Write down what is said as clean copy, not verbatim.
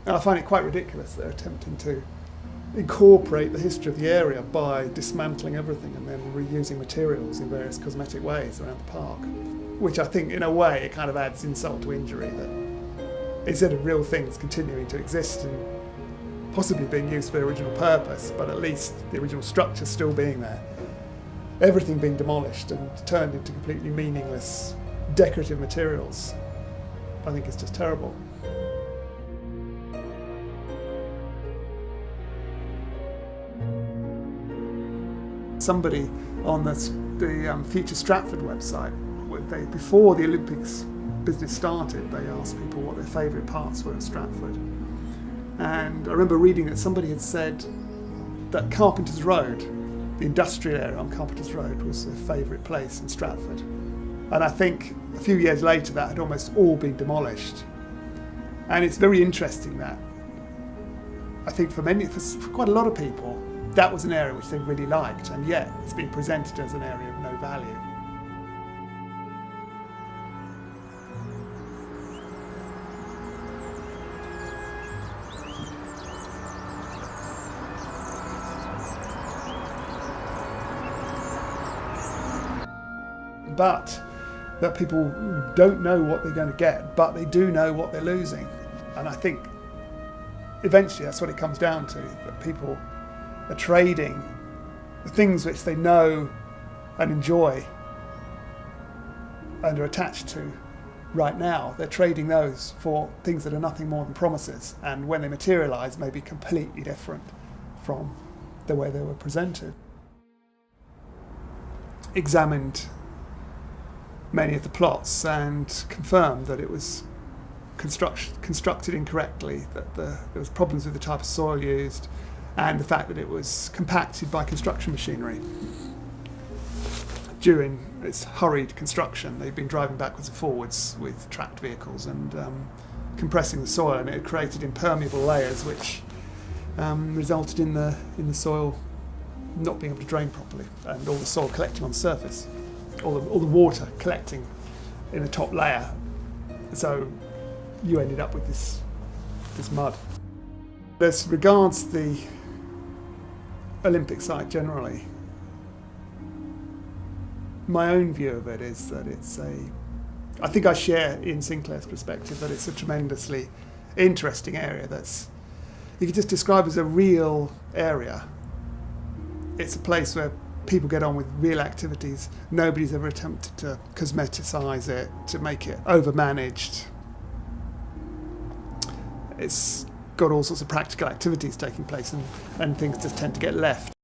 And I find it quite ridiculous they're attempting to incorporate the history of the area by dismantling everything and then reusing materials in various cosmetic ways around the park, which I think in a way it kind of adds insult to injury, that instead of real things continuing to exist and possibly being used for their original purpose, but at least the original structure still being there, everything being demolished and turned into completely meaningless decorative materials, I think is just terrible. Somebody on the Future Stratford website, before the Olympics business started, they asked people what their favourite parts were of Stratford. And I remember reading that somebody had said that Carpenter's Road, the industrial area on Carpenter's Road, was their favourite place in Stratford. And I think a few years later that had almost all been demolished. And it's very interesting that I think for quite a lot of people, that was an area which they really liked, and yet it's been presented as an area of no value. But that people don't know what they're going to get, but they do know what they're losing. And I think eventually that's what it comes down to, that people are trading the things which they know and enjoy and are attached to right now. They're trading those for things that are nothing more than promises, and when they materialise may be completely different from the way they were presented. Examined many of the plots and confirmed that it was constructed incorrectly, that there was problems with the type of soil used, and the fact that it was compacted by construction machinery. During its hurried construction, they'd been driving backwards and forwards with tracked vehicles and compressing the soil, and it had created impermeable layers which resulted in the soil not being able to drain properly, and all the soil collecting on the surface, all the water collecting in the top layer. So you ended up with this mud. As regards the Olympic site generally, my own view of it is that I think I share Ian Sinclair's perspective that it's a tremendously interesting area that's, you could just describe as a real area. It's a place where people get on with real activities. Nobody's ever attempted to cosmeticize it, to make it overmanaged. It's got all sorts of practical activities taking place, and things just tend to get left